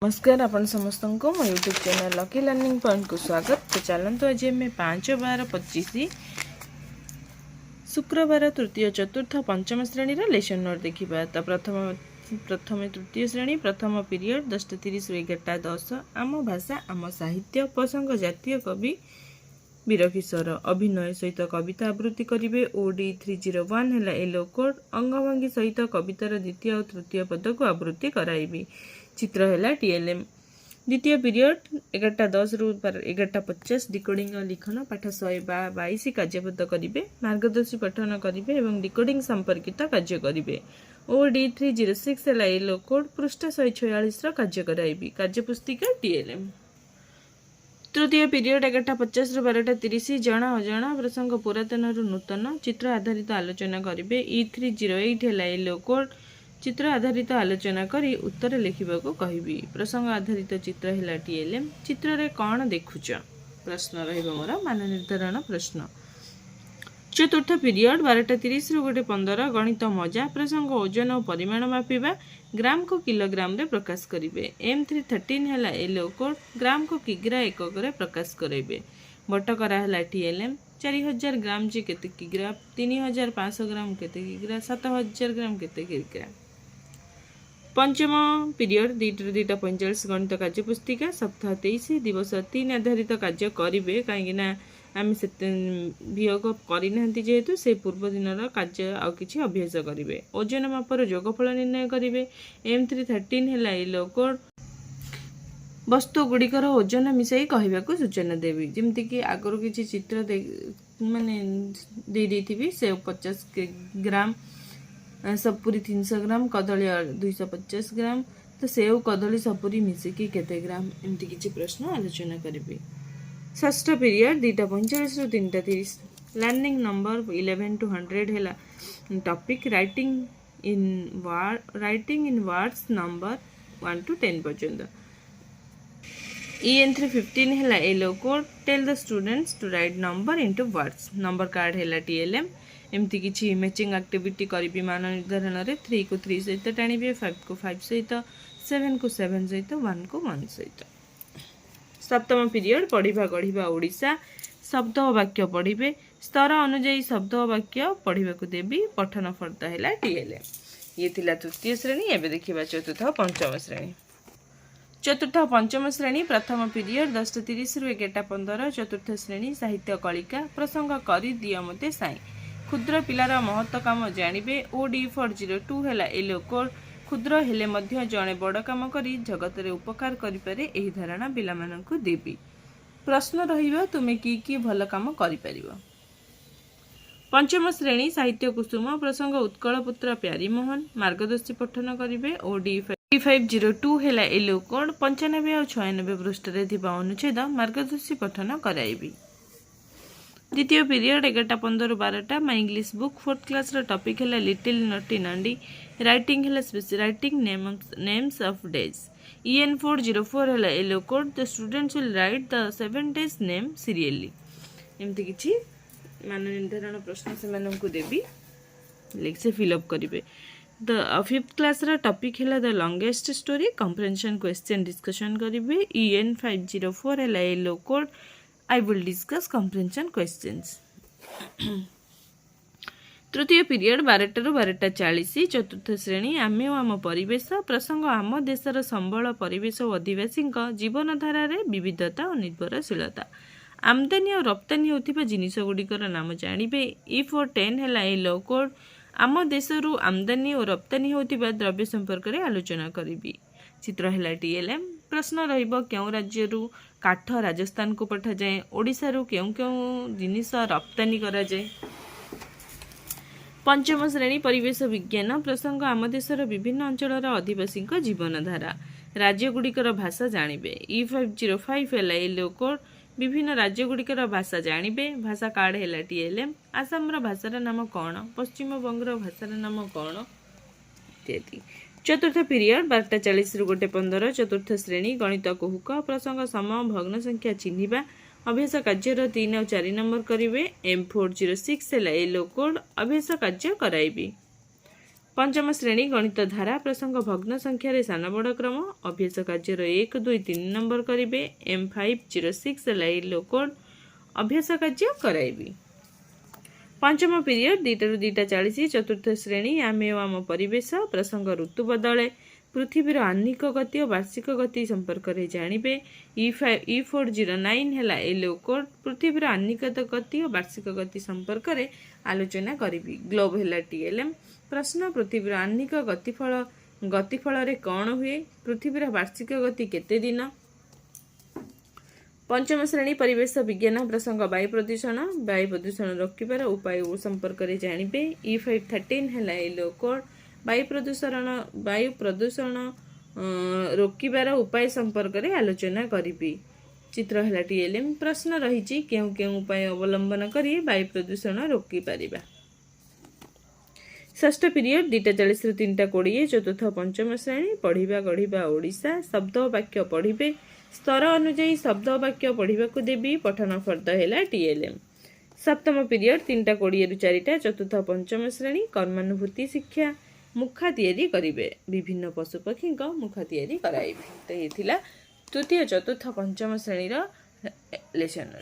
नमस्कार आपण समस्त को मो YouTube channel lucky learning point को स्वागत। तो चलते आज आम 5/12/25 शुक्रवार तृतीय चतुर्थ पंचम श्रेणी लेसन नोट देखा। तो प्रथम तृतीय श्रेणी प्रथम पीरियड 10:30 ରୁ 11:10 आम भाषा आम साहित्य प्रसंग जातीय कवि वीरकिशोर अभिनय सहित कविता आवृत्ति करेंगे। ओडी 301 है एलो कोड अंगभंगी सहित कवितार द्वितीय और तृतीय पद को आवृत्ति कराइबी। चित्र है टीएलएम। द्वितीय पीरियड 11:10 ରୁ 11:50 डिकोडिंग और लिखन पाठ 122 कार्यपद करेंगे। मार्गदर्शी पठन करेंगे और डिकोडिंग संपर्कित कार्य करेंगे। ओडी 306 है एलो कोड पृष्ठ 146 कार्य कराइबी। कार्यपुस्तिका टीएलएम। तृतीय पीरियड 11:50 ରୁ 12:30 जना अजना प्रसंग पुरातन रु नूतन चित्र आधारित आलोचना करेंगे। E308 है एलो कोड चित्र आधारित आलोचना करी उत्तर लिखा को कहबी। प्रसंग आधारित चित्र है टीएलएम। चित्र रे कौन देखुच प्रश्न रोर मान निर्धारण प्रश्न। चतुर्थ पीरियड 12:30 ରୁ 1:15 गणित मजा प्रसंग ओजन और परिमाण मापिबा ग्राम को किलोग्राम रे प्रकाश करेंगे। M313 है एलो कोड ग्राम को किग्रा एकक रे प्रकाश करेंगे। बटकरा है टीएलएम 4000 ग्राम जी केते किग्रा 3500 ग्राम केते किग्रा 7000 ग्राम केते किग्रा। पंचम पीरियड 2:45 गणित कार्य पुस्तिका सप्ताह 23 दिवस 3 आधारित कार्य करेंगे। कहीं आम से वियोग करना जेहेतु से पूर्व दिन कार्य आउ कि अभ्यास करेंगे। ओजन मापर जोगफल निर्णय करेंगे। M313 है एलो कोड वस्तु गुड़िकर ओजन मिसाई कहवाक सूचना देवी। जमीक आगुरी किसी चित्र माने दे से 50 ग्राम सपुरी 300 ग्राम कदली 250 ग्राम तो सेव कदली सपुरी मिसिकी केते ग्राम एमती किसी प्रश्न आलोचना करेंगे। षष्ठ पीरियड 2:45 ରୁ 3:30 लर्निंग नंबर 11 to 100 है topic writing in words number 1 to 10 पर्यंत। EN315 है yellow code tell the students to write number into words. Number card है टीएलएम। एमती किसी मैचिंग एक्टिविटी करी मान निर्धारण में 3 को 3 सहित टाणिबे 5 को 5 सहित 7 को 7 सहित 1 को 1 सहित। सप्तम पीरियड पढ़ा गढ़ा ओडिशा शब्द और वाक्य पढ़े स्तर अनुजाई शब्द और वाक्य पढ़ा को देवी। पठन फर्दा है टीएलएम। ये थिला तृतीय श्रेणी। एवं देखा चतुर्थ पंचम श्रेणी। चतुर्थ पंचम श्रेणी प्रथम पीरियड 10:30 ରୁ 11:15 चतुर्थ श्रेणी साहित्य कलिका प्रसंग करी दियो मते साई क्षुद्र पिलार महत्व काम जानिबे। OD402 है एलो कोड क्षुद्र हेले मध्य जड़े बड़ काम करी जगत रे उपकार करि पारे एही धारणा पिला माननकु देबी। प्रश्न रहिबो तुमे की भल काम करि परिबो। पंचम श्रेणी साहित्य कुसुम प्रसंग उत्कल पुत्र प्यारी मोहन मार्गदर्शी पठन करिवे। OD502 है एलो कोड 95 और 96 पृष्ठ रे थिबा अनुच्छेद मार्गदर्शी पठन कराइबी। द्वितीय पीरियड 11:15 ରୁ 12 my English book 4th class रो टॉपिक है लिटिल नटी नंडी राइटिंग है special writing names of days. EN404 है yellow code the students will write the 7 days name serially. एमती किछि मान निर्धारण प्रश्न से माननकु देबी लिख से फिल अप करिवे। द 5th क्लास रो टॉपिक है द लॉन्गेस्ट स्टोरी कम्प्रेhension क्वेश्चन डिस्कशन करिवे। EN504 है yellow code I will discuss comprehension questions। तृतीय पीरियड 12 ରୁ 12:40 चतुर्थ श्रेणी आमे आम परिवेश प्रसंग आम देशर संबल परिवेश और आदिवासी जीवनधारा रे विविधता और निर्भरशीलता आमदानी और रप्तानी होतिबा जिनिस गुड़िकर नाम जानिबे। E410 है एलो कोड आम देशरू आमदानी और रप्तानी होतिबा द्रव्य संपर्क रे आलोचना करिबी। चित्र है टीएलएम। प्रश्न रहिबो क्यों राज्यरू काठ राजस्थान को पठा जाए ओडिशा रू क्यों क्यों जिनिस रप्तानी करा जाए। पंचम श्रेणी परिवेश विज्ञान प्रसंग आम देशर विभिन्न अंचल आदिवासी जीवनधारा राज्य गुड़िकर भाषा जानिबे। E505 है एलो कोड विभिन्न राज्य गुड़िकर भाषा जानिबे। भाषा कार्ड है टीएलएम। आसाम भाषार नाम कौन पश्चिम बंगर भाषार नाम कौन इत्यादि। चतुर्थ पीरियड 12:40 ରୁ 1:15 चतुर्थ श्रेणी गणित कुहुक प्रसंग सम भग्न संख्या चिन्हिबा अभ्यास कार्य 3 और 4 नंबर करेंगे। M406 है एलो कोड अभ्यास कार्य कराइबी। पंचम श्रेणी गणित धारा प्रसंग भग्न संख्यार सान बड़ क्रम अभ्यास कार्यर 1 2 3 नंबर करेंगे M506 लाइलो कोड अभ्यास कार्य कराइबी। पंचम पीरियड 2 ରୁ 2:40 चतुर्थ श्रेणी आमे आम परिवेश प्रसंग ऋतु बदले पृथ्वीर आह्निक गति और वार्षिक गति संपर्क में जानवे। E409 है एलो कोड पृथ्वीर आह्निक गति और वार्षिक गति संपर्क में आलोचना करी। ग्लोब है TLM प्रश्न पृथ्वीर आह्निक गतिफल रे कौन हुए पृथ्वीर वार्षिक गति केते दिन। पंचम श्रेणी परिवेश विज्ञान प्रसंग वायु प्रदूषण रोकबार उपाय संपर्क में जानवे। E513 है एलो कोड वायु प्रदूषण रोकबार उपाय संपर्क में आलोचना करी। चित्र है TLM प्रश्न रही केउ केउ उपाय अवलंबन करी वायु प्रदूषण रोकी पारिबा। षष्ठ पीरियड 2:40 ରୁ 3:20 चतुर्थ पंचम श्रेणी पढ़िबा गढ़िबा ओडिशा शब्द वाक्य पढ़िबे स्तर अनुଯାୟୀ शब्द वाक्य पढ़ा को देवी पठन फर्द है TLM। सप्तम पीरियड 3:20 ରୁ 4ଟା चतुर्थ पंचम श्रेणी कर्मानुभूति शिक्षा मुखा तैयारी करिवे विभिन्न पशुपक्षी मुखा तैयारी कराइबे। तो ये तृतीय चतुर्थ पंचम श्रेणी लेसन।